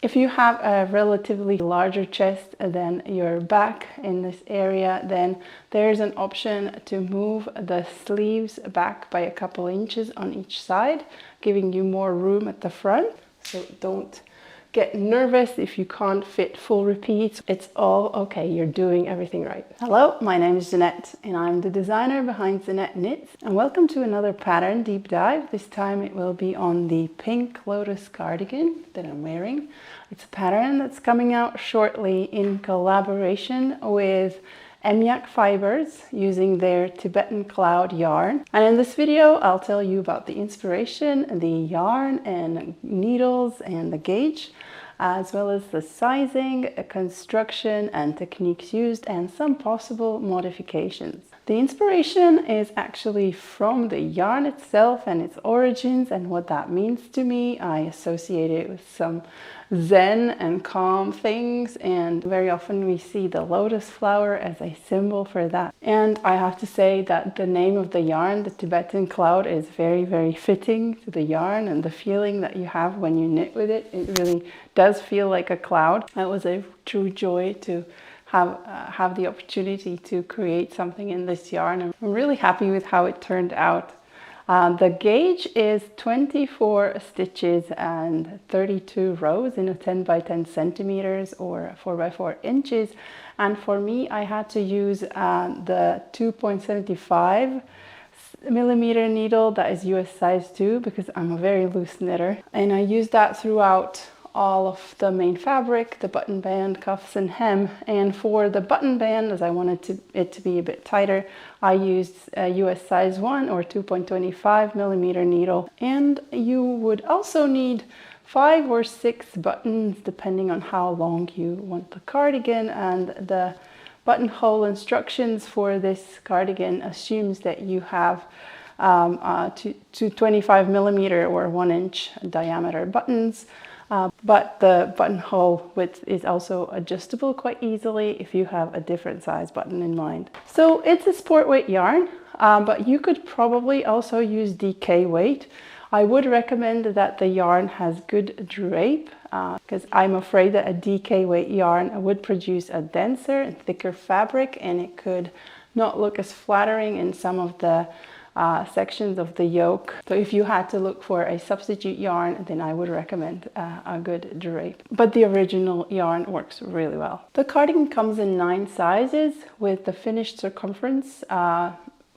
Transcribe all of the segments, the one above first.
If you have a relatively larger chest than your back in this area, then there's an option to move the sleeves back by a couple inches on each side, giving you more room at the front. So don't get nervous if you can't fit full repeats. It's all okay, you're doing everything right. Hello, my name is Zanete and I'm the designer behind Zanete Knits, and welcome to another pattern deep dive. This time it will be on the pink lotus cardigan that I'm wearing. It's a pattern that's coming out shortly in collaboration with Myak Fibers using their Tibetan Cloud yarn. And in this video, I'll tell you about the inspiration, the yarn and needles and the gauge, as well as the sizing, construction and techniques used, and some possible modifications. The inspiration is actually from the yarn itself and its origins and what that means to me. I associate it with some zen and calm things, and very often we see the lotus flower as a symbol for that. And I have to say that the name of the yarn, the Tibetan Cloud, is very, very fitting to the yarn and the feeling that you have when you knit with it. It really does feel like a cloud. It was a true joy to have the opportunity to create something in this yarn. I'm really happy with how it turned out. The gauge is 24 stitches and 32 rows in a 10 by 10 centimeters or 4 by 4 inches. And for me, I had to use the 2.75 millimeter needle that is US size 2 because I'm a very loose knitter. And I used that throughout all of the main fabric, the button band, cuffs and hem. And for the button band, as I wanted it to be a bit tighter, I used a US size 1 or 2.25 millimeter needle. And you would also need 5 or 6 buttons depending on how long you want the cardigan. And the buttonhole instructions for this cardigan assumes that you have to 25 millimeter or 1 inch diameter buttons. But the buttonhole width is also adjustable quite easily if you have a different size button in mind. So it's a sport weight yarn, but you could probably also use DK weight. I would recommend that the yarn has good drape, because I'm afraid that a DK weight yarn would produce a denser and thicker fabric, and it could not look as flattering in some of the sections of the yoke. So if you had to look for a substitute yarn, then I would recommend a good drape. But the original yarn works really well. The cardigan comes in 9 sizes with the finished circumference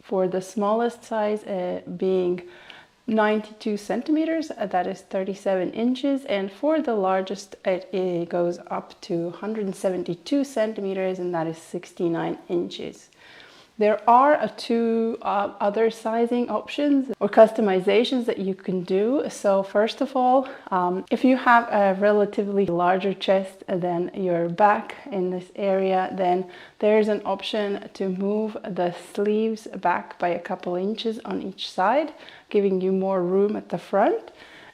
for the smallest size being 92 centimeters, that is 37 inches, and for the largest it goes up to 172 centimeters, and that is 69 inches. There are 2 other sizing options or customizations that you can do. So first of all, if you have a relatively larger chest than your back in this area, then there's an option to move the sleeves back by a couple inches on each side, giving you more room at the front.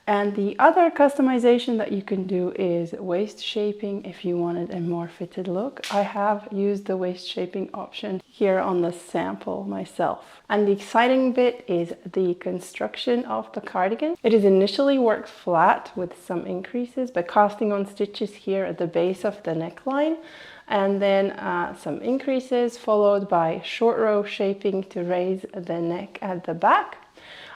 And the other customization that you can do is waist shaping if you wanted a more fitted look. I have used the waist shaping option here on the sample myself. And the exciting bit is the construction of the cardigan. It is initially worked flat with some increases by casting on stitches here at the base of the neckline, and then some increases followed by short row shaping to raise the neck at the back.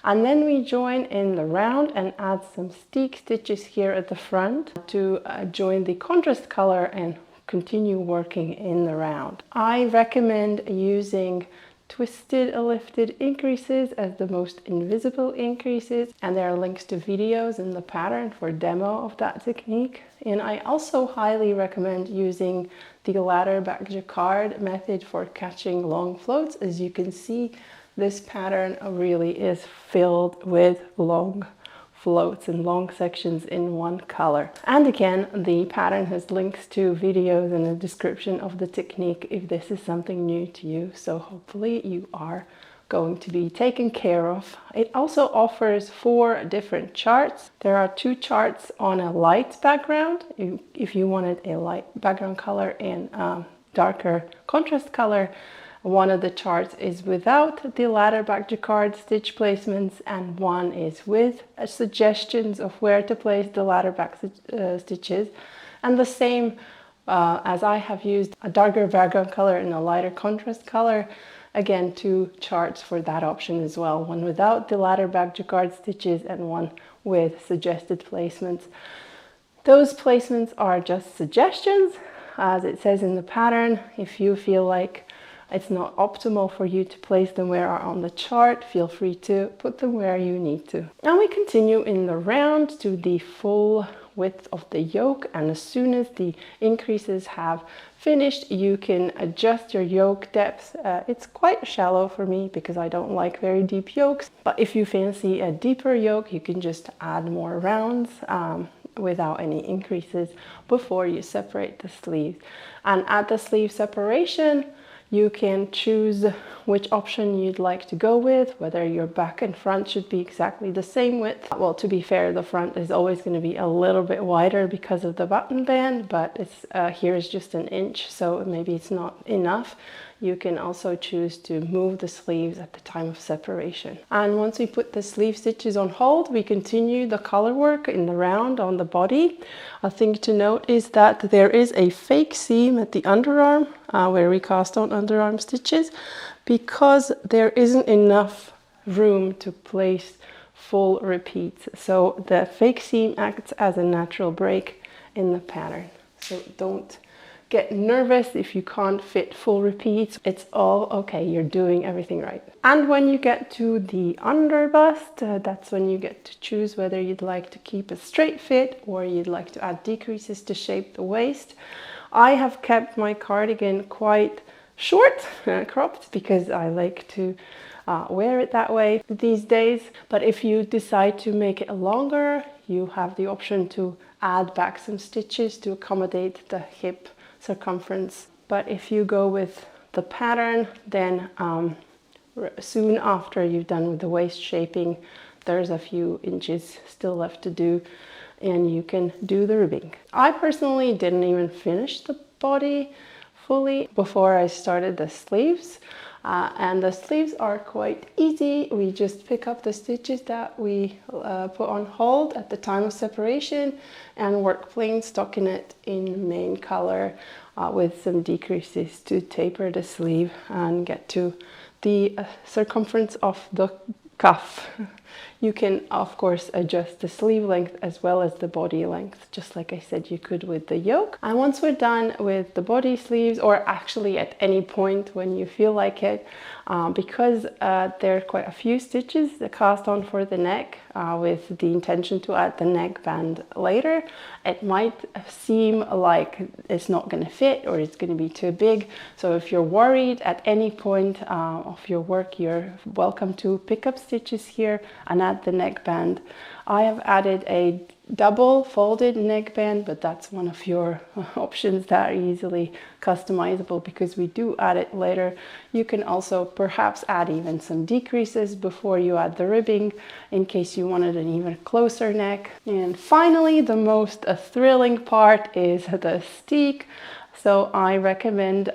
And then we join in the round and add some steek stitches here at the front to join the contrast color and continue working in the round. I recommend using twisted lifted increases as the most invisible increases, and there are links to videos in the pattern for demo of that technique. And I also highly recommend using the ladder back jacquard method for catching long floats. As you can see, this pattern really is filled with long floats and long sections in one color. And again, the pattern has links to videos and a description of the technique if this is something new to you. So hopefully you are going to be taken care of. It also offers 4 different charts. There are 2 charts on a light background if you wanted a light background color and darker contrast color. One of the charts is without the ladder back jacquard stitch placements, and one is with suggestions of where to place the ladder back stitches. And the same as I have used a darker background color and a lighter contrast color. Again, 2 charts for that option as well. One without the ladder back jacquard stitches and one with suggested placements. Those placements are just suggestions, as it says in the pattern. If you feel like it's not optimal for you to place them where are on the chart, feel free to put them where you need to. Now we continue in the round to the full width of the yoke, and as soon as the increases have finished, you can adjust your yoke depth. It's quite shallow for me because I don't like very deep yokes, but if you fancy a deeper yoke, you can just add more rounds without any increases before you separate the sleeves. And at the sleeve separation, you can choose which option you'd like to go with, whether your back and front should be exactly the same width. Well, to be fair, the front is always going to be a little bit wider because of the button band, but it's here is just an inch, so maybe it's not enough. You can also choose to move the sleeves at the time of separation. And once we put the sleeve stitches on hold, we continue the color work in the round on the body. A thing to note is that there is a fake seam at the underarm where we cast on underarm stitches, because there isn't enough room to place full repeats. So the fake seam acts as a natural break in the pattern. So don't get nervous if you can't fit full repeats. It's all okay, you're doing everything right. And when you get to the under bust, that's when you get to choose whether you'd like to keep a straight fit or you'd like to add decreases to shape the waist. I have kept my cardigan quite short, cropped, because I like to wear it that way these days. But if you decide to make it longer, you have the option to add back some stitches to accommodate the hip circumference. But if you go with the pattern, then soon after you've done with the waist shaping, there's a few inches still left to do, and you can do the ribbing. I personally didn't even finish the body fully before I started the sleeves, and the sleeves are quite easy. We just pick up the stitches that we put on hold at the time of separation and work plain stockinette in main color with some decreases to taper the sleeve and get to the circumference of the cuff. You can of course adjust the sleeve length as well as the body length, just like I said you could with the yoke. And once we're done with the body sleeves, or actually at any point when you feel like it, because there are quite a few stitches that cast on for the neck with the intention to add the neckband later, it might seem like it's not going to fit or it's going to be too big. So if you're worried at any point of your work, you're welcome to pick up stitches here and add the neckband. I have added a double folded neckband, but that's one of your options that are easily customizable because we do add it later. You can also perhaps add even some decreases before you add the ribbing in case you wanted an even closer neck. And finally, the most thrilling part is the steek. So I recommend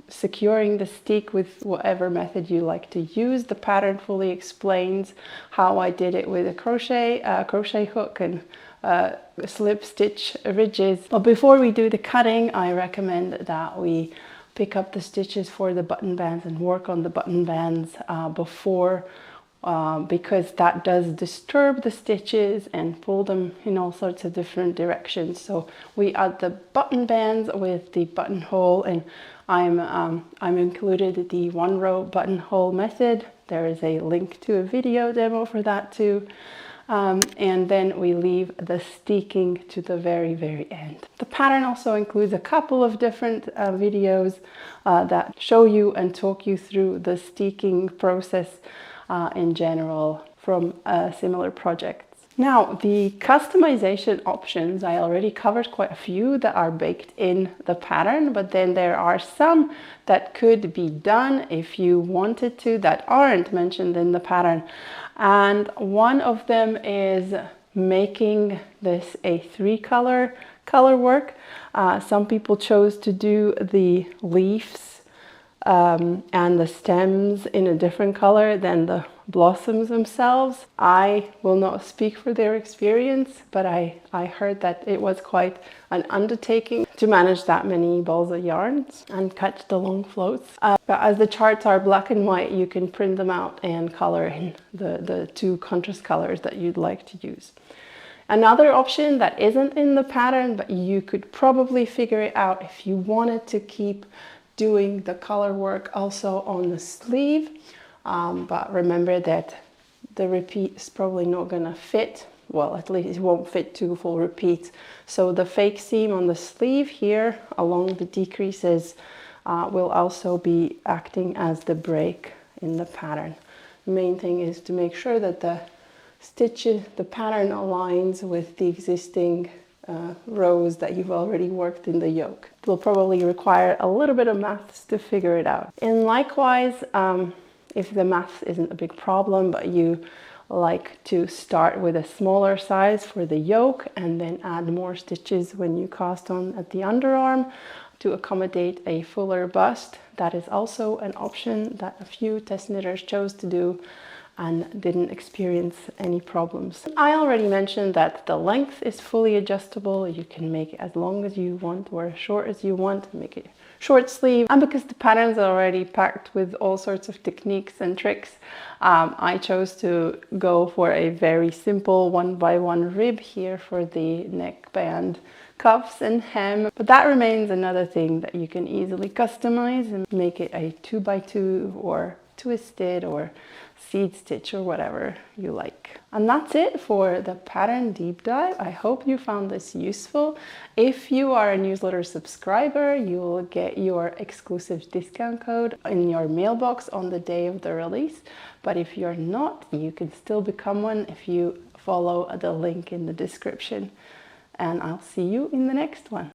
securing the steek with whatever method you like to use. The pattern fully explains how I did it with a crochet hook and slip stitch ridges. But before we do the cutting, I recommend that we pick up the stitches for the button bands and work on the button bands before, because that does disturb the stitches and pull them in all sorts of different directions. So we add the button bands with the buttonhole, and I'm included the one row buttonhole method. There is a link to a video demo for that too. And then we leave the steeking to the very, very end. The pattern also includes a couple of different videos that show you and talk you through the steeking process in general from similar projects. Now, the customization options, I already covered quite a few that are baked in the pattern, but then there are some that could be done if you wanted to that aren't mentioned in the pattern. And one of them is making this a 3-color color work. Some people chose to do the leaves and the stems in a different color than the blossoms themselves. I will not speak for their experience, but I heard that it was quite an undertaking to manage that many balls of yarns and cut the long floats. But as the charts are black and white, you can print them out and color in the two contrast colors that you'd like to use. Another option that isn't in the pattern, but you could probably figure it out if you wanted to keep doing the color work also on the sleeve. But remember that the repeat is probably not going to fit. Well, at least it won't fit 2 full repeats. So the fake seam on the sleeve here along the decreases will also be acting as the break in the pattern. The main thing is to make sure that the stitches, the pattern aligns with the existing rows that you've already worked in the yoke. It will probably require a little bit of maths to figure it out. And likewise, if the math isn't a big problem, but you like to start with a smaller size for the yoke and then add more stitches when you cast on at the underarm to accommodate a fuller bust, that is also an option that a few test knitters chose to do and didn't experience any problems. I already mentioned that the length is fully adjustable. You can make it as long as you want or as short as you want, make it short sleeve. And because the pattern's already packed with all sorts of techniques and tricks, I chose to go for a very simple 1x1 rib here for the neckband, cuffs and hem. But that remains another thing that you can easily customize and make it a 2x2 or twisted or seed stitch or whatever you like. And that's it for the pattern deep dive. I hope you found this useful. If you are a newsletter subscriber, you will get your exclusive discount code in your mailbox on the day of the release. But if you're not, you can still become one if you follow the link in the description. And I'll see you in the next one.